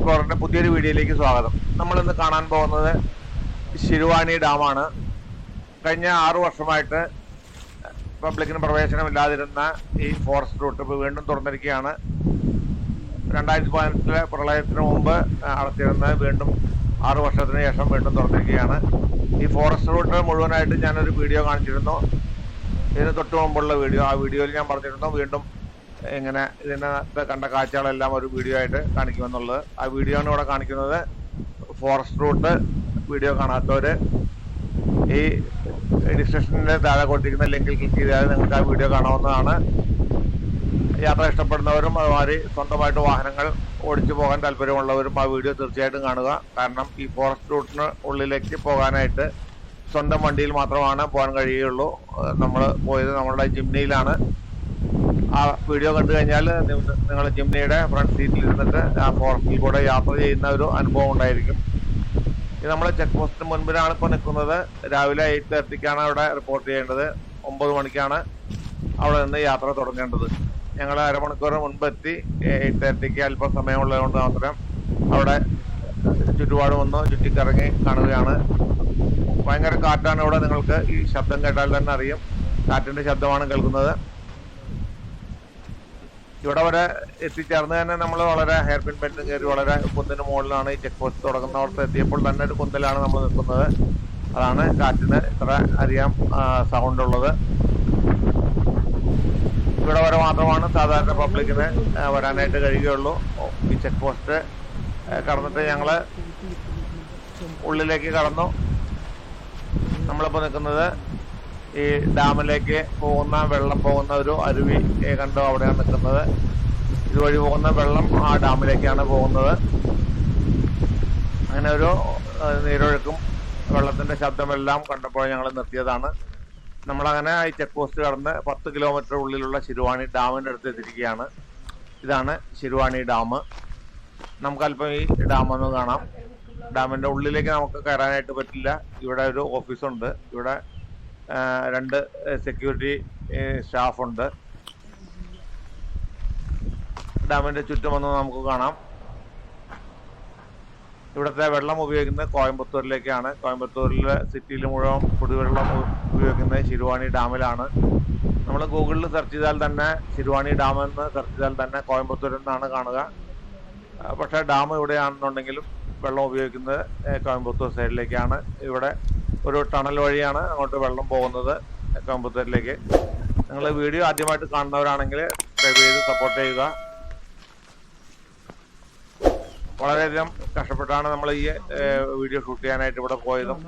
എക്സ്പ്ലോററിന്റെ പുതിയൊരു വീഡിയോയിലേക്ക് സ്വാഗതം. നമ്മൾ ഇന്ന് കാണാൻ പോകുന്നത് ശിരുവാണി ഡാമാണ്. കഴിഞ്ഞ 6 വർഷമായിട്ട് പബ്ലിക്കിന് പ്രവേശനമില്ലാതിരുന്ന ഈ ഫോറസ്റ്റ് റൂട്ട് ഇപ്പോൾ വീണ്ടും തുറന്നിരിക്കുകയാണ്. 2018 പ്രളയത്തിന് മുമ്പ് അടച്ചിരുന്നത് വീണ്ടും 6 വർഷത്തിന് ശേഷം വീണ്ടും തുറന്നിരിക്കുകയാണ്. ഈ ഫോറസ്റ്റ് റൂട്ട് മുഴുവനായിട്ട് ഞാനൊരു വീഡിയോ കാണിച്ചിരുന്നു. ഇതിന് തൊട്ട് മുമ്പുള്ള വീഡിയോ, ആ വീഡിയോയിൽ ഞാൻ പറഞ്ഞിരുന്നു വീണ്ടും ഇങ്ങനെ ഇതിനകത്ത് കണ്ട കാഴ്ചകളെല്ലാം ഒരു വീഡിയോ ആയിട്ട് കാണിക്കുമെന്നുള്ളത്. ആ വീഡിയോ ആണ് ഇവിടെ കാണിക്കുന്നത്. ഫോറസ്റ്റ് റൂട്ട് വീഡിയോ കാണാത്തവര് ഈ ഡിസ്ക്രിപ്ഷനിൽ താഴെ കൊടുത്തിരിക്കുന്ന ലിങ്കിൽ ക്ലിക്ക് ചെയ്താൽ നിങ്ങൾക്ക് ആ വീഡിയോ കാണാവുന്നതാണ്. യാത്ര ഇഷ്ടപ്പെടുന്നവരും അതുമാതിരി സ്വന്തമായിട്ട് വാഹനങ്ങൾ ഓടിച്ചു പോകാൻ താല്പര്യമുള്ളവരും ആ വീഡിയോ തീർച്ചയായിട്ടും കാണുക. കാരണം ഈ ഫോറസ്റ്റ് റൂട്ടിന് ഉള്ളിലേക്ക് പോകാനായിട്ട് സ്വന്തം വണ്ടിയിൽ മാത്രമാണ് പോകാൻ കഴിയുകയുള്ളൂ. നമ്മൾ പോയത് നമ്മളുടെ ജിംനിയിലാണ്. ആ വീഡിയോ കണ്ടു കഴിഞ്ഞാൽ നിങ്ങൾ ജിംനിയുടെ ഫ്രണ്ട് സീറ്റിൽ ഇരുന്നിട്ട് ആ ഫോറസ്റ്റിൽ കൂടെ യാത്ര ചെയ്യുന്ന ഒരു അനുഭവം ഉണ്ടായിരിക്കും. ഇത് നമ്മൾ ചെക്ക് പോസ്റ്റിന് മുൻപിലാണ് ഇപ്പോൾ നിൽക്കുന്നത്. രാവിലെ 8:30 അവിടെ റിപ്പോർട്ട് ചെയ്യേണ്ടത്. 9 മണിക്കാണ് അവിടെ നിന്ന് യാത്ര തുടങ്ങേണ്ടത്. ഞങ്ങൾ അരമണിക്കൂർ മുൻപെത്തി. 8:30 അല്പം സമയമുള്ളതുകൊണ്ട് മാത്രം അവിടെ ചുറ്റുപാടും ഒന്ന് ചുറ്റിക്കറങ്ങി കാണുകയാണ്. ഭയങ്കര കാറ്റാണ് ഇവിടെ. നിങ്ങൾക്ക് ഈ ശബ്ദം കേട്ടാൽ തന്നെ അറിയും, കാറ്റിന്റെ ശബ്ദമാണ് കേൾക്കുന്നത്. ഇവിടെ വരെ എത്തിച്ചേർന്ന് തന്നെ നമ്മൾ വളരെ ഹെയർ പിൻ ബെൻഡ് കയറി വളരെ കുന്നിന് മുകളിലാണ് ഈ ചെക്ക് പോസ്റ്റ് തുടങ്ങുന്നവർക്ക് എത്തിയപ്പോൾ തന്നെ ഒരു കുന്നിലാണ് നമ്മൾ നിൽക്കുന്നത്. അതാണ് കാറ്റിന് ഇത്ര അധികം സൗണ്ട് ഉള്ളത്. ഇവിടെ വരെ മാത്രമാണ് സാധാരണ പബ്ലിക്കിന് വരാനായിട്ട് കഴിയുകയുള്ളൂ. ഈ ചെക്ക് പോസ്റ്റ് കടന്നിട്ട് ഞങ്ങൾ ഉള്ളിലേക്ക് കടന്നു. നമ്മളിപ്പോൾ നിൽക്കുന്നത് ഈ ഡാമിലേക്ക് പോകുന്ന വെള്ളം പോകുന്ന ഒരു അരുവി കണ്ടോ, അവിടെയാണ് നിൽക്കുന്നത്. ഇതുവഴി പോകുന്ന വെള്ളം ആ ഡാമിലേക്കാണ് പോകുന്നത്. അങ്ങനെ ഒരു നീരൊഴുക്കും വെള്ളത്തിന്റെ ശബ്ദമെല്ലാം കണ്ടപ്പോൾ ഞങ്ങൾ നിർത്തിയതാണ്. നമ്മളങ്ങനെ ഈ ചെക്ക് പോസ്റ്റ് കടന്ന് 10 കിലോമീറ്റർ ഉള്ളിലുള്ള ശിരുവാണി ഡാമിൻ്റെ അടുത്ത് എത്തിയിരിക്കുകയാണ്. ഇതാണ് ശിരുവാണി ഡാം. നമുക്കല്പം ഈ ഡാം ഒന്ന് കാണാം. ഡാമിൻ്റെ ഉള്ളിലേക്ക് നമുക്ക് കയറാനായിട്ട് പറ്റില്ല. ഇവിടെ ഒരു ഓഫീസുണ്ട്. ഇവിടെ 2 സെക്യൂരിറ്റി സ്റ്റാഫുണ്ട്. ഡാമിന്റെ ചുറ്റുമൊന്ന് നമുക്ക് കാണാം. ഇവിടുത്തെ വെള്ളം ഉപയോഗിക്കുന്നത് കോയമ്പത്തൂരിലേക്കാണ്. കോയമ്പത്തൂരിലെ സിറ്റിയിൽ മുഴുവൻ കുടിവെള്ളം ഉപയോഗിക്കുന്നത് ശിരുവാണി ഡാമിലാണ്. നമ്മൾ ഗൂഗിളിൽ സെർച്ച് ചെയ്താൽ തന്നെ ശിരുവാണി ഡാം എന്ന് സെർച്ച് ചെയ്താൽ തന്നെ കോയമ്പത്തൂരിൽ നിന്നാണ് കാണുക. പക്ഷേ ഡാം ഇവിടെയാണെന്നുണ്ടെങ്കിലും വെള്ളം ഉപയോഗിക്കുന്നത് കോയമ്പത്തൂർ സൈഡിലേക്കാണ്. ഇവിടെ ഒരു ടണൽ വഴിയാണ് അങ്ങോട്ട് വെള്ളം പോകുന്നത് കോയമ്പത്തൂരിലേക്ക്. നിങ്ങൾ വീഡിയോ ആദ്യമായിട്ട് കാണുന്നവരാണെങ്കിൽ സബ്സ്ക്രൈബ് ചെയ്ത് സപ്പോർട്ട് ചെയ്യുക. വളരെയധികം കഷ്ടപ്പെട്ടാണ് നമ്മൾ ഈ വീഡിയോ ഷൂട്ട് ചെയ്യാനായിട്ട് ഇവിടെ പോയതും.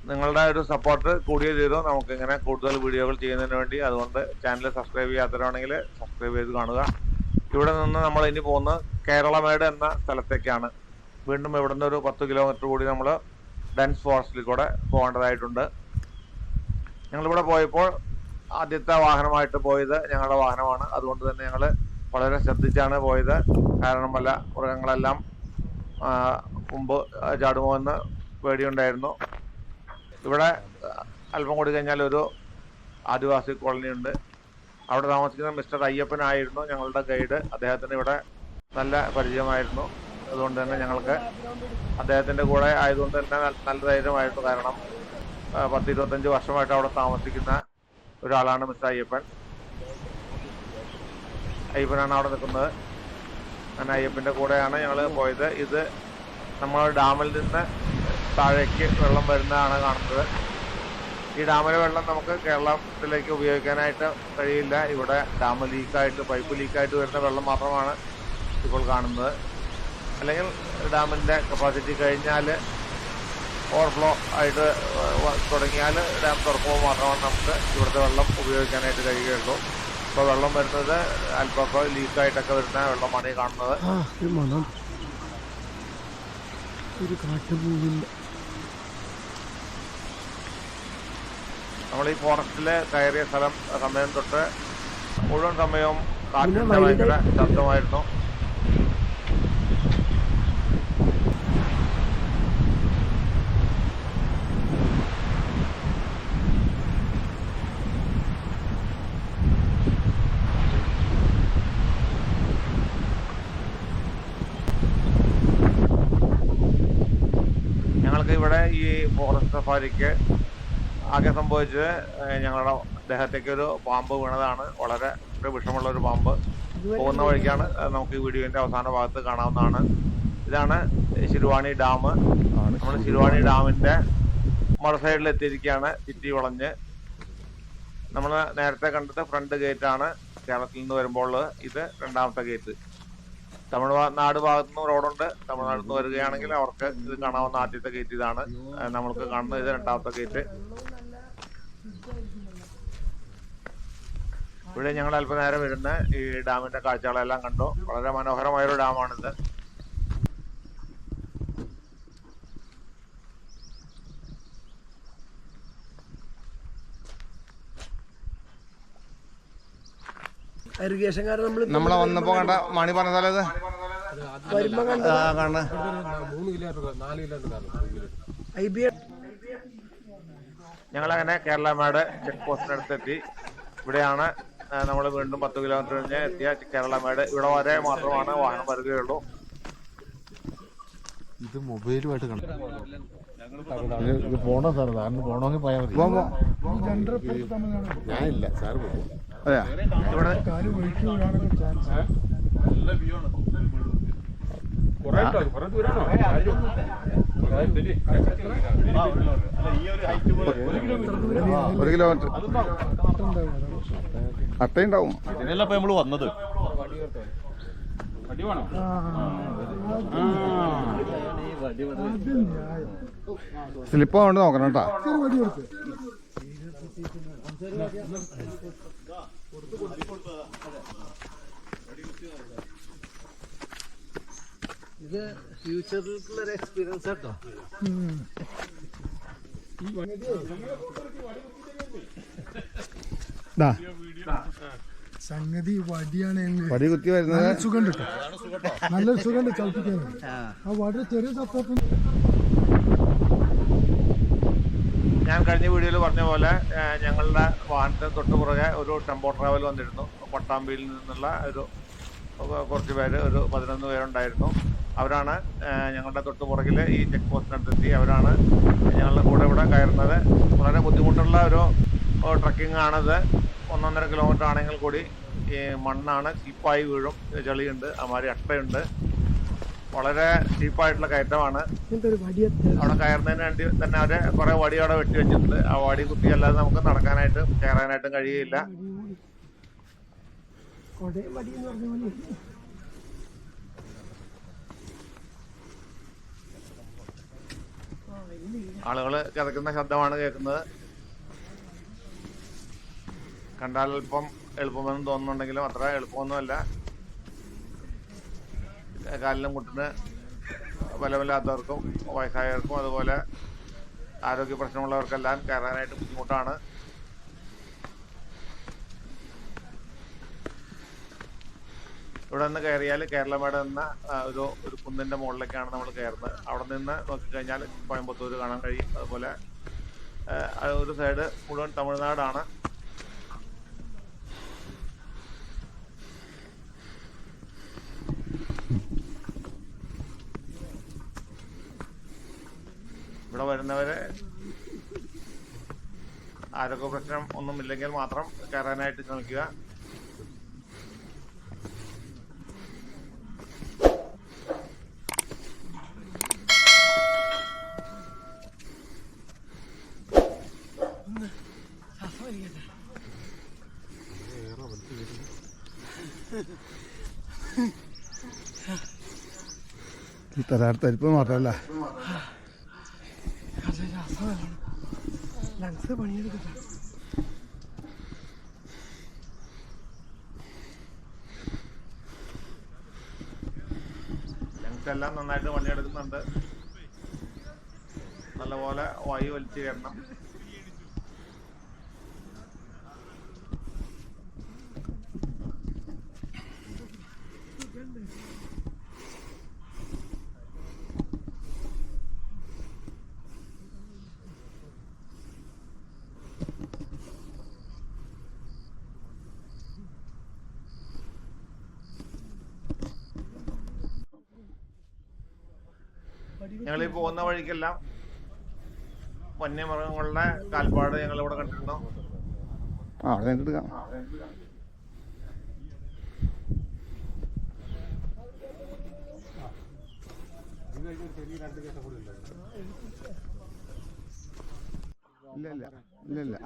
നിങ്ങളുടെ ഒരു സപ്പോർട്ട് കൂടിയേ തീരും നമുക്ക് ഇങ്ങനെ കൂടുതൽ വീഡിയോകൾ ചെയ്യുന്നതിന് വേണ്ടി. അതുകൊണ്ട് ചാനൽ സബ്സ്ക്രൈബ് ചെയ്യാത്തവരാണെങ്കിൽ സബ്സ്ക്രൈബ് ചെയ്ത് കാണുക. ഇവിടെ നിന്ന് നമ്മൾ ഇനി പോകുന്നത് കേരളമേട് എന്ന സ്ഥലത്തേക്കാണ്. വീണ്ടും ഇവിടെ നിന്ന് ഒരു 10 കിലോമീറ്റർ കൂടി നമ്മൾ ഡെൻസ് ഫോറസ്റ്റിൽ കൂടെ പോകേണ്ടതായിട്ടുണ്ട്. ഞങ്ങളിവിടെ പോയപ്പോൾ ആദ്യത്തെ വാഹനമായിട്ട് പോയത് ഞങ്ങളുടെ വാഹനമാണ്. അതുകൊണ്ട് തന്നെ ഞങ്ങൾ വളരെ ശ്രദ്ധിച്ചാണ് പോയത്. കാരണം പല മൃഗങ്ങളെല്ലാം മുമ്പ് ചാടുമോ എന്ന് പേടിയുണ്ടായിരുന്നു. ഇവിടെ അല്പം കൂടി കഴിഞ്ഞാൽ ഒരു ആദിവാസി കോളനി ഉണ്ട്. അവിടെ താമസിക്കുന്ന മിസ്റ്റർ അയ്യപ്പനായിരുന്നു ഞങ്ങളുടെ ഗൈഡ്. അദ്ദേഹത്തിന് ഇവിടെ നല്ല പരിചയമായിരുന്നു. അതുകൊണ്ട് തന്നെ ഞങ്ങൾക്ക് അദ്ദേഹത്തിൻ്റെ കൂടെ ആയതുകൊണ്ട് തന്നെ നല്ല ധൈര്യമായിരുന്നു. കാരണം 10-25 വർഷമായിട്ട് അവിടെ താമസിക്കുന്ന ഒരാളാണ് മിസ്റ്റർ അയ്യപ്പൻ. അയ്യപ്പനാണ് അവിടെ നിൽക്കുന്നത്. അങ്ങനെ അയ്യപ്പൻ്റെ കൂടെയാണ് ഞങ്ങൾ പോയത്. ഇത് നമ്മൾ ഡാമിൽ നിന്ന് താഴേക്ക് വെള്ളം വരുന്നതാണ് കാണുന്നത്. ഈ ഡാമിലെ വെള്ളം നമുക്ക് കേരളത്തിലേക്ക് ഉപയോഗിക്കാനായിട്ട് കഴിയില്ല. ഇവിടെ ഡാം ലീക്കായിട്ട്, പൈപ്പ് ലീക്കായിട്ട് വരുന്ന വെള്ളം മാത്രമാണ് ഇപ്പോൾ കാണുന്നത്. അല്ലെങ്കിൽ ഡാമിൻ്റെ കപ്പാസിറ്റി കഴിഞ്ഞാൽ ഓവർഫ്ലോ ആയിട്ട് തുടങ്ങിയാൽ ഡാം തുറക്കുമ്പോൾ മാത്രമാണ് നമുക്ക് ഇവിടുത്തെ വെള്ളം ഉപയോഗിക്കാനായിട്ട് കഴിയുകയുള്ളൂ. ഇപ്പോൾ വെള്ളം വരുന്നത് അല്പമൊക്കെ ലീക്കായിട്ടൊക്കെ വരുന്ന വെള്ളമാണ് ഈ കാണുന്നത്. നമ്മൾ ഈ ഫോറസ്റ്റിൽ കയറിയ സമയം തൊട്ട് മുഴുവൻ സമയവും കാറ്റിൻ്റെ ഭയങ്കര ശബ്ദമായിരുന്നു. ഞങ്ങൾക്ക് ഇവിടെ ഈ ഫോറസ്റ്റ് സഫാരിക്ക് ആകെ സംഭവിച്ചത് ഞങ്ങളുടെ ദേഹത്തേക്ക് ഒരു പാമ്പ് വീണതാണ്. വളരെ വിഷമുള്ള ഒരു പാമ്പ്. പോകുന്ന വഴിക്കാണ്. നമുക്ക് ഈ വീഡിയോന്റെ അവസാന ഭാഗത്ത് കാണാവുന്നതാണ്. ഇതാണ് ശിരുവാണി ഡാം. നമ്മൾ ശിരുവാണി ഡാമിന്റെ മറ സൈഡിൽ എത്തിയിരിക്കുകയാണ്. ചുറ്റി വളഞ്ഞ് നമ്മൾ നേരത്തെ കണ്ടത് ഫ്രണ്ട് ഗേറ്റ് ആണ്. കേരളത്തിൽ നിന്ന് വരുമ്പോൾ ഇത് രണ്ടാമത്തെ ഗേറ്റ്. തമിഴ്നാട് ഭാഗത്തു നിന്ന് റോഡുണ്ട്. തമിഴ്നാട്ടിൽ നിന്ന് വരികയാണെങ്കിൽ അവർക്ക് ഇത് കാണാവുന്ന ആദ്യത്തെ ഗേറ്റ് ഇതാണ്. നമ്മൾക്ക് കാണുന്നത് ഇത് രണ്ടാമത്തെ ഗേറ്റ്. ഇവിടെ ഞങ്ങൾ അല്പനേരം ഇരുന്ന് ഈ ഡാമിന്റെ കാഴ്ചകളെല്ലാം കണ്ടു. വളരെ മനോഹരമായൊരു ഡാമാണിത്. നമ്മളെ വന്നപ്പോ കണ്ട മണി പറഞ്ഞ സ്ഥലത്ത് ഞങ്ങളങ്ങനെ കേരളമേട് ചെക്ക് പോസ്റ്റിനടുത്തെത്തി. ഇവിടെയാണ് നമ്മൾ വീണ്ടും 10 കിലോമീറ്റർ കഴിഞ്ഞ് എത്തിയ കേരളമേട്. ഇവിടെ വരെ മാത്രമാണ് വാഹനം വരികയുള്ളൂ. ഇത് മൊബൈലുമായിട്ട് ഇത് പോണോ സാർ? സാറിന് പോണമെങ്കിൽ പോയാൽ മതി. ഞാനില്ല, സാറ് പോകും. അതെയാ? ഇവിടെ ഒരു കിലോമീറ്റർ അട്ടയുണ്ടാവും. ഇതിനല്ല ഇപ്പൊ നമ്മള് വന്നത്. സ്ലിപ്പ് ആവണ്ട് നോക്കണം കേട്ടാ. ഇത് ഫ്യൂച്ചറിലേക്കുള്ള ഒരു എക്സ്പീരിയൻസ് കേട്ടോ. സംഗതി വടിയാണ്. വടി കുത്തി വരുന്നത് സുഖം കിട്ടും. നല്ലൊരു സുഖം ചവിട്ടിക്കാൻ. ആ വടി ചെറിയ സപ്പോർട്ട്. ഞാൻ കഴിഞ്ഞ വീഡിയോയിൽ പറഞ്ഞ പോലെ ഞങ്ങളുടെ വാഹനത്തിന് തൊട്ടുപുറകെ ഒരു ടെമ്പോ ട്രാവൽ വന്നിരുന്നു. പട്ടാമ്പിയിൽ നിന്നുള്ള കുറച്ച് പേര്, ഒരു 11 പേരുണ്ടായിരുന്നു. അവരാണ് ഞങ്ങളുടെ തൊട്ടുപുറകിൽ ഈ ചെക്ക് പോസ്റ്റിനടുത്തെത്തി. അവരാണ് ഞങ്ങളുടെ കൂടെ ഇവിടെ കയറുന്നത്. വളരെ ബുദ്ധിമുട്ടുള്ള ഒരു ട്രക്കിംഗ് ആണിത്. 1.5 കിലോമീറ്റർ ആണെങ്കിൽ കൂടി ഈ മണ്ണാണ്, ചീപ്പായി വീഴും, ചെളിയുണ്ട്, അമാതിരി അട്ടയുണ്ട്. വളരെ സ്റ്റീപ്പായിട്ടുള്ള കയറ്റമാണ്. അവിടെ കയറുന്നതിന് വേണ്ടി തന്നെ അവര് കുറെ വടി അവിടെ വെട്ടി വെച്ചിട്ടുണ്ട്. ആ വടി കുത്തി അല്ലാതെ നമുക്ക് നടക്കാനായിട്ടും കയറാനായിട്ടും കഴിയുകയില്ല. ആളുകള് കിതക്കുന്ന ശബ്ദമാണ് കേൾക്കുന്നത്. കണ്ടാൽ അല്പം എളുപ്പമെന്ന് തോന്നുന്നുണ്ടെങ്കിലും അത്ര എളുപ്പമൊന്നുമല്ല. കാലിനും മുട്ടിന് ബലമില്ലാത്തവർക്കും വയസ്സായവർക്കും അതുപോലെ ആരോഗ്യ പ്രശ്നമുള്ളവർക്കെല്ലാം കയറാനായിട്ട് ബുദ്ധിമുട്ടാണ്. ഇവിടെ നിന്ന് കയറിയാൽ കേരളമേട് എന്ന ഒരു കുന്നിന്റെ മുകളിലേക്കാണ് നമ്മൾ കയറുന്നത്. അവിടെ നിന്ന് നോക്കിക്കഴിഞ്ഞാൽ കോയമ്പത്തൂർ കാണാൻ കഴിയും. അതുപോലെ ഒരു സൈഡ് മുഴുവൻ തമിഴ്നാടാണ്. ഇവിടെ വരുന്നവരെ ആരോഗ്യ പ്രശ്നം ഒന്നുമില്ലെങ്കിൽ മാത്രം കയറാനായിട്ട് ശ്രമിക്കുക. തരിപ്പ് മാത്രല്ല ലങ്സ് പണിയെടുക്കട്ടെ. ലങ്സ് എല്ലാം നന്നായിട്ട് പണിയെടുക്കുന്നുണ്ട്. നല്ലപോലെ വായു വലിച്ചു കയറണം. ഞങ്ങൾ ഈ പോകുന്ന വഴിക്കെല്ലാം വന്യമൃഗങ്ങളുടെ കാൽപ്പാട് ഞങ്ങൾ ഇവിടെ കണ്ടിരുന്നു. ആ അവിടെ നിന്ന് എടുക്കാം. ഇല്ല ഇല്ല ഇല്ല ഇല്ല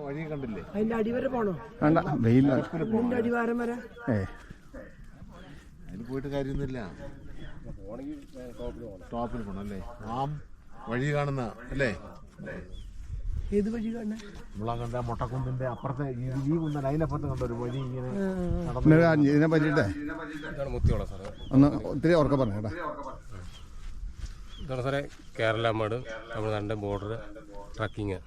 വഴി കണ്ടില്ലേ? അതിന്റെ അടിവരെ പോണോ? വേണ്ട, വെയിലാണ്. ഇതിന്റെ അടിവാരം വരെ അതിന് പോയിട്ട് കാര്യമൊന്നുമില്ല. ടോപ്പിൽ പോകണം അല്ലേ? ആ വഴി കാണുന്ന അല്ലേ? ഏത് വഴി കാണണേ? നമ്മളാ കണ്ട മൊട്ടക്കുന്നിന്റെ അപ്പുറത്തെ ഈ കുന്നൻ അതിനപ്പുറത്ത് കണ്ട ഒരു വഴി ഇങ്ങനെ ഇതിനെ പറ്റിയിട്ടേ മുത്തിയോളം സാറേ, ഒന്ന് ഒത്തിരി ഉറക്കെ പറഞ്ഞു കേട്ടാ. ഇതാണ് സാറേ കേരളമേട് തമിഴ്നാടിൻ്റെ ബോർഡർ ട്രക്കിങ്.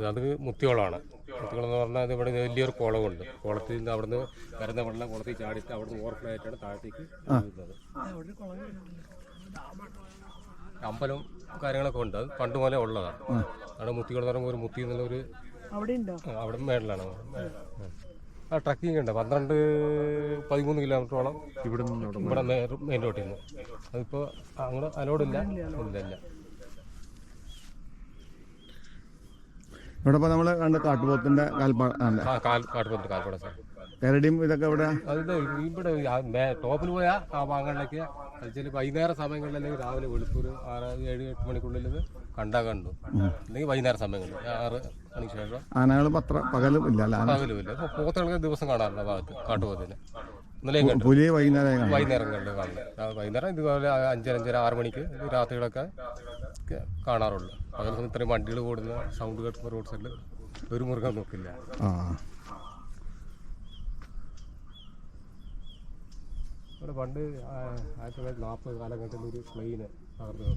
അത് മുത്തിയോളമാണ്. മുത്തിയോളം എന്ന് പറഞ്ഞാൽ ഇവിടെ വലിയൊരു കുളമുണ്ട്. കുളത്തിൽ നിന്ന് അവിടുന്ന് വരുന്ന വെള്ളം കുളത്തിൽ ചാടിയിട്ട് അവിടുന്ന് ഓവർഫ്ലോ ആയിട്ടാണ് താഴത്തേക്ക് വീഴുന്നത്. അമ്പലം കാര്യങ്ങളൊക്കെ ഉണ്ട്. അത് പണ്ട് പോലെ ഉള്ളതാണ്. അവിടെ മുത്തിയോളം എന്ന് പറയുമ്പോൾ ഒരു മുത്തി എന്നുള്ളൊരു അവിടെ മേളിലാണ്. ആ ട്രക്കിംഗ് ഉണ്ട് 12-13 കിലോമീറ്ററോളം ഇവിടെ മെയിൻ റോട്ടിൽ നിന്ന്. അതിപ്പോൾ അങ്ങോട്ട് അലോഡില്ല. ഇല്ല. ഇവിടെ ഇപ്പോൾ നമ്മൾ കണ്ട കാട്ടുപോത്തിന്റെ കാട്ടുപോത്തിന്റെ കാൽപ്പാട സാർ. കരടിയും ഇതൊക്കെ ഇവിടെ ഇവിടെ ടോപ്പിൽ പോയാൽ ആ ഭാഗങ്ങളിലേക്ക് ചില വൈകുന്നേര സമയങ്ങളിൽ അല്ലെങ്കിൽ രാവിലെ വെളുപ്പൊരു 6-7-8 മണിക്കുള്ളിൽ ഇത് കണ്ടു. അല്ലെങ്കിൽ വൈകുന്നേര സമയങ്ങളിൽ 6 മണിക്ക് ശേഷം. ആനകൾ പകലും ഇല്ല. പകലും ഇല്ല. ഇപ്പോൾ പോത്തുകളൊക്കെ ദിവസം കാണാറുണ്ട് ആ ഭാഗത്ത്. കാട്ടുപോത്തിന് ഇന്നലെയും കണ്ടു. പുലി വൈകുന്നേരം വൈകുന്നേരങ്ങളിൽ കാണുന്നത്. വൈകുന്നേരം ഇതുപോലെ 5-5:30-6 മണിക്ക് രാത്രികളൊക്കെ കാണാറുള്ളൂ. പകൽ സമയം ഇത്രയും വണ്ടികൾ കൂടുന്ന സൗണ്ട് കേൾക്കുന്ന റോഡ് സൈഡിൽ ഒരു മൃഗം നോക്കില്ല. ഇവിടെ പണ്ട് 1940 കാലഘട്ടത്തിൽ ഒരു പ്ലെയിന് തകർന്നു.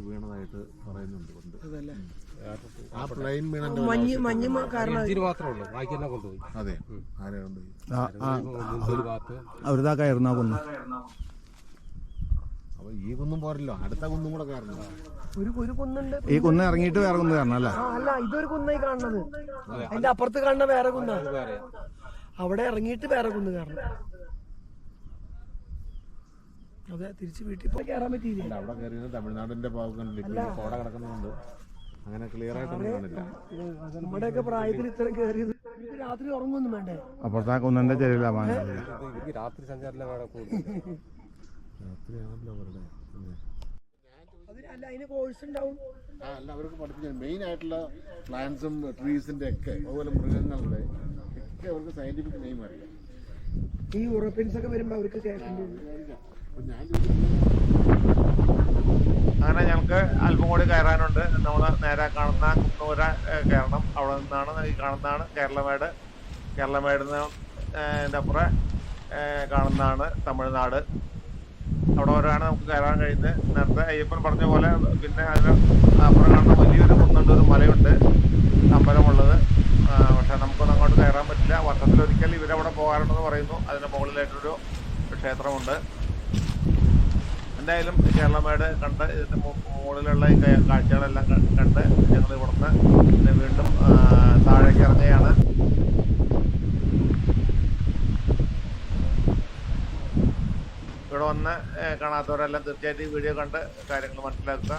വീണതായിട്ട് പറയുന്നുണ്ട്. ആ പ്ലെയിൻ വീണതിന് മാത്രമേ ഉള്ളൂ. ബാക്കിയെല്ലാം കൊണ്ടുപോയി. അതെ, ആരെ കൊണ്ടുപോയി? അവരിതാ കയറുന്ന കുന്ന്. അപ്പൊ ഈ കുന്നും പോരല്ലോ, അടുത്ത കുന്നും കൂടെ കയറണം. ഒരു കുന്നുണ്ട്. ഈ കുന്ന് ഇറങ്ങിയിട്ട് വേറെ കുന്ന് കയറണം അല്ലേ? അല്ല, ഇതൊരു കുന്നായി കാണുന്നത്. അതിന്റെ അപ്പുറത്ത് കാണുന്ന വേറെ കുന്നാണ്. അവിടെ ഇറങ്ങിയിട്ട് വേറെ കുന്ന് കയറണം. അതെ, തിരിച്ച് വീട്ടിൽ പോയി കയറാൻ പറ്റിയില്ല. അവിടെ കയറിയത് തമിഴ്നാടിന്റെ ഭാഗങ്ങളിലേക്ക് കോട കിടക്കുന്നുണ്ട്. അങ്ങനെ ക്ലിയർ ആയിട്ടൊന്നും കാണില്ല. നമ്മുടെയൊക്കെ പ്രായത്തിൽ ഇത്രയും കയറിയത്. രാത്രി ഉറങ്ങൊന്നും വേണ്ടേ? അപ്പുറത്തെ കുന്നന്റെ ചെറിയ രാത്രി സഞ്ചാരം വേണം കൂടുതൽ. രാത്രിയാണല്ലോ അവരുടെ. അല്ല, അതിന് കോഴ്സ് ഉണ്ടാവും. അല്ല, അവർക്ക് പഠിപ്പിക്കാൻ മെയിൻ ആയിട്ടുള്ള പ്ലാന്റ്സും ട്രീസിന്റെ ഒക്കെ അതുപോലെ മൃഗങ്ങളുടെ ഒക്കെ അവർക്ക് സയന്റിഫിക് നെയിം അറിയാം. ഈ യൂറോപ്യൻസ് ഒക്കെ വരുമ്പോ അവർക്ക് കേൾക്കേണ്ടി വരും. അങ്ങനെ ഞങ്ങൾക്ക് അല്പം കൂടി കയറാനുണ്ട്. നമ്മൾ നേരെ കാണുന്ന കുന്നൂര കയറണം. അവിടെ നിന്നാണ് ഈ കാണുന്നതാണ് കേരളമേട്. കേരളമേടിന് അപ്പുറം കാണുന്നതാണ് തമിഴ്നാട്. അവിടെ വരെയാണ് നമുക്ക് കയറാൻ കഴിയുന്നത്. നേരത്തെ അയ്യപ്പൻ പറഞ്ഞ പോലെ പിന്നെ അതിന് അപ്പുറം കാണുന്ന വലിയൊരു കുന്നുണ്ട്, ഒരു മലയുണ്ട് അമ്പലമുള്ളത്. പക്ഷെ നമുക്കൊന്നും അങ്ങോട്ട് കയറാൻ പറ്റില്ല. വർഷത്തിലൊരിക്കൽ ഇവരവിടെ പോകാറുണ്ടെന്ന് പറയുന്നു. അതിന് മുകളിലായിട്ടൊരു ക്ഷേത്രമുണ്ട്. എന്തായാലും കേരളമേട് കണ്ട് ഇതിൻ്റെ മുകളിലുള്ള ഈ കാഴ്ചകളെല്ലാം കണ്ട് ഞങ്ങൾ ഇവിടുന്ന് വീണ്ടും താഴേക്ക് ഇറങ്ങുകയാണ്. ഇവിടെ വന്ന് കാണാത്തവരെല്ലാം തീർച്ചയായിട്ടും ഈ വീഡിയോ കണ്ട് കാര്യങ്ങൾ മനസ്സിലാക്കുക.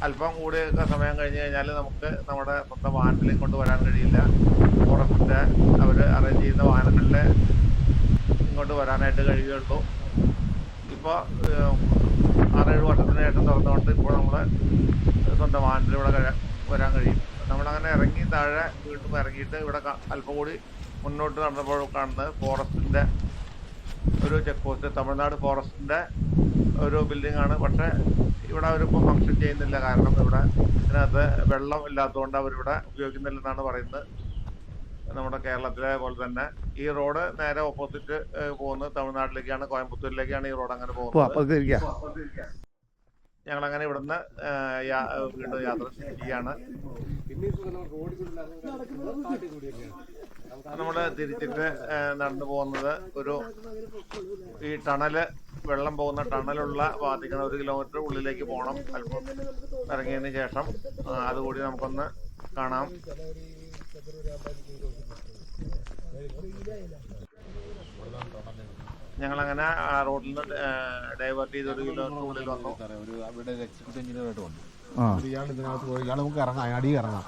അല്പം കൂടിയൊക്കെ സമയം കഴിഞ്ഞ് കഴിഞ്ഞാൽ നമുക്ക് നമ്മുടെ സ്വന്തം വാഹനത്തിലേക്ക് കൊണ്ട് വരാൻ കഴിയില്ല. ഫോറസ്റ്റിൻ്റെ അവർ അറേഞ്ച് ചെയ്യുന്ന വാഹനങ്ങളിൽ ഇങ്ങോട്ട് വരാനായിട്ട് കഴിയുകയുള്ളൂ. ഇപ്പോൾ 6-7 വർഷത്തിന് ശേഷം തുറന്നുകൊണ്ട് ഇപ്പോൾ നമ്മൾ സ്വന്തം വാഹനത്തിൽ ഇവിടെ വരാൻ കഴിയും. നമ്മളങ്ങനെ ഇറങ്ങി താഴെ വീണ്ടും ഇറങ്ങിയിട്ട് ഇവിടെ അല്പം കൂടി മുന്നോട്ട് നടന്നപ്പോൾ കാണുന്നത് ഫോറസ്റ്റിൻ്റെ ഒരു ചെക്ക് പോസ്റ്റ്, തമിഴ്നാട് ഫോറസ്റ്റിൻ്റെ ഒരു ബിൽഡിംഗ് ആണ്. പക്ഷേ ഇവിടെ അവരിപ്പോൾ ഫങ്ഷൻ ചെയ്യുന്നില്ല. കാരണം ഇവിടെ ഇതിനകത്ത് വെള്ളം ഇല്ലാത്തതുകൊണ്ട് അവരിവിടെ ഉപയോഗിക്കുന്നില്ലെന്നാണ് പറയുന്നത്. നമ്മുടെ കേരളത്തിലെ പോലെ തന്നെ ഈ റോഡ് നേരെ ഓപ്പോസിറ്റ് പോകുന്നത് തമിഴ്നാട്ടിലേക്കാണ്, കോയമ്പത്തൂരിലേക്കാണ് ഈ റോഡ് അങ്ങനെ പോകുന്നത്. ഞങ്ങളങ്ങനെ ഇവിടുന്ന് വീണ്ടും യാത്ര ചെയ്യുകയാണ്. നമ്മൾ തിരിച്ചിട്ട് നടന്നു പോകുന്നത് ഈ ടണല്, വെള്ളം പോകുന്ന ടണലുള്ള ഭാഗത്തേക്കാണ്. 1 കിലോമീറ്റർ ഉള്ളിലേക്ക് പോകണം. അല്പം ഇറങ്ങിയതിന് ശേഷം അതുകൂടി നമുക്കൊന്ന് കാണാം. ഞങ്ങളങ്ങനെ റോഡിൽ നിന്ന് ഡൈവേർട്ട് ചെയ്ത് 1 കിലോമീറ്റർ ഉള്ളിൽ വന്നു. ഒരു അവിടെ എക്സിക്യൂട്ടീവ് എഞ്ചിനീയറായിട്ട് വന്നു. ആ ഇയാൾ ഇതിനകത്ത് പോയി ഇയാൾ നമുക്ക് ഇറങ്ങാം, അടി ഇറങ്ങാം,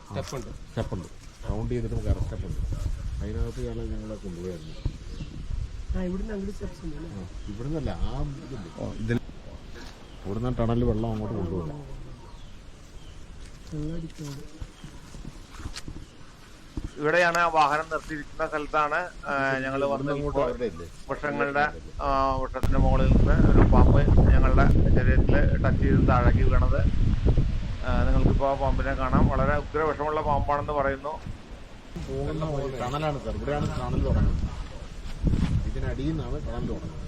സ്റ്റെപ്പുണ്ട്, റൗണ്ട് ചെയ്തിട്ട് നമുക്ക് ഇറങ്ങാം, സ്റ്റെപ്പുണ്ട്. അതിനകത്ത് ഇയാൾ ഞങ്ങളെ കൊണ്ടുപോയായിരുന്നു. ഇവിടുന്നല്ല, ആ ഇതിൽ ഇവിടുന്ന് ടണലിൽ വെള്ളം അങ്ങോട്ട് കൊണ്ടുപോകും. ഇവിടെയാണ് വാഹനം നിർത്തിയിരിക്കുന്ന സ്ഥലത്താണ് ഞങ്ങൾ വന്ന് വൃക്ഷത്തിന്റെ മുകളിൽ നിന്ന് ഒരു പാമ്പ് ഞങ്ങളുടെ ശരീരത്തിൽ ടച്ച് ചെയ്ത് താഴേക്ക് വീണത്. നിങ്ങൾക്കിപ്പോൾ ആ പാമ്പിനെ കാണാം. വളരെ ഉഗ്ര വിഷമുള്ള പാമ്പാണെന്ന് പറയുന്നു. ടണലാണ് സാർ, ഇവിടെയാണ് ടണൽ തുടങ്ങുന്നത്. ഇതിനടിയിൽ നിന്നാണ് ടണൽ തുടങ്ങുന്നത്.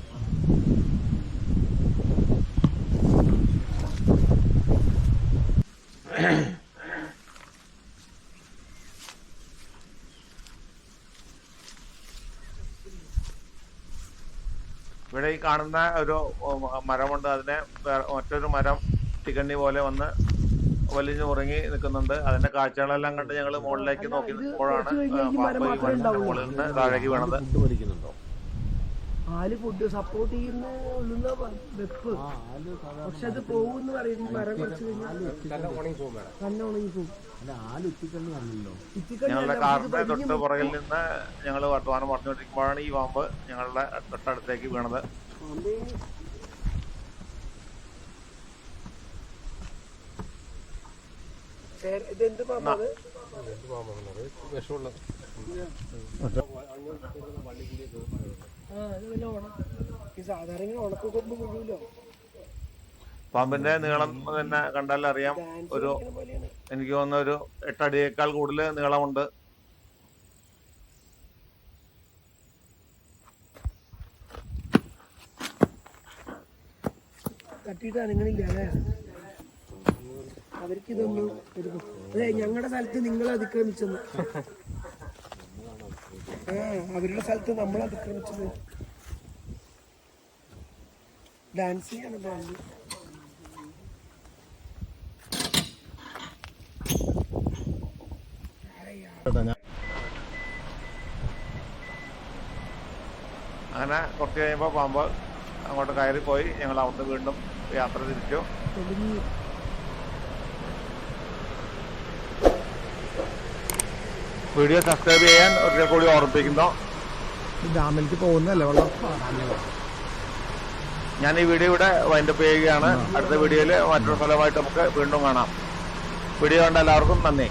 ഇവിടെ ഈ കാണുന്ന ഒരു മരമുണ്ട്. അതിനെ മറ്റൊരു മരം തികണ്ണി പോലെ വന്ന് വലിഞ്ഞു ഉറങ്ങി നിൽക്കുന്നുണ്ട്. അതിന്റെ കാഴ്ചകളെല്ലാം കണ്ട് ഞങ്ങൾ മുകളിലേക്ക് നോക്കി നിൽക്കുമ്പോഴാണ് പാമ്പ് ഈ മരത്തിന്റെ മുകളിൽ നിന്ന് താഴേക്ക് വീണത്. ആല് ഫുഡ് സപ്പോർട്ട് ചെയ്യുന്ന വെപ്പ്, പക്ഷെ അത് പോകുമെന്ന് പറയുന്നു. മരം കുറച്ച് തന്നെ ഉണങ്ങി പോകും. ഞങ്ങളുടെ കാറിന്റെ തൊട്ട് പുറകിൽ നിന്ന് ഞങ്ങൾ വർത്തമാനം പറഞ്ഞുകൊണ്ടിരിക്കുമ്പോഴാണ് ഈ പാമ്പ് ഞങ്ങളുടെ തൊട്ടടുത്തേക്ക് വീണത്. ഇതെന്ത് പാമ്പാണ്? സാധാരണ ഇങ്ങനെ ഉണക്കൊമ്പ് മുഴുവല്ലോ. പാമ്പിന്റെ നീളം തന്നെ കണ്ടാൽ അറിയാം. ഒരു എനിക്ക് തോന്നുന്ന ഒരു 8 അടിയേക്കാൾ കൂടുതൽ നീളമുണ്ട്. തട്ടിയിട്ട് അനങ്ങണില്ല അല്ലേ? അവർക്കിതൊന്നും അതെ ഞങ്ങളുടെ സ്ഥലത്ത് നിങ്ങൾ അതിക്രമിച്ചെന്ന്. അവരുടെ സ്ഥലത്ത് നമ്മൾ അതിക്രമിച്ചത്. ഡാൻസ് ചെയ്യാണ് ബാൻഡ്. അങ്ങനെ കുറച്ച് കഴിയുമ്പോൾ പാമ്പ് അങ്ങോട്ട് കയറിപ്പോയി. ഞങ്ങൾ അവിടുന്ന് വീണ്ടും യാത്ര തിരിച്ചു. വീഡിയോ സബ്സ്ക്രൈബ് ചെയ്യാൻ ഒരിക്കൽ കൂടി ഓർമ്മിപ്പിക്കുന്നു. ഡാമിലേക്ക് പോകുന്നല്ലേ വെള്ളം? ഞാൻ ഈ വീഡിയോ ഇവിടെ വൈൻഡപ്പ് ചെയ്യുകയാണ്. അടുത്ത വീഡിയോയിൽ മറ്റൊരു ഫലമായിട്ട് നമുക്ക് വീണ്ടും കാണാം. വീഡിയോ കണ്ട എല്ലാവർക്കും നന്ദി.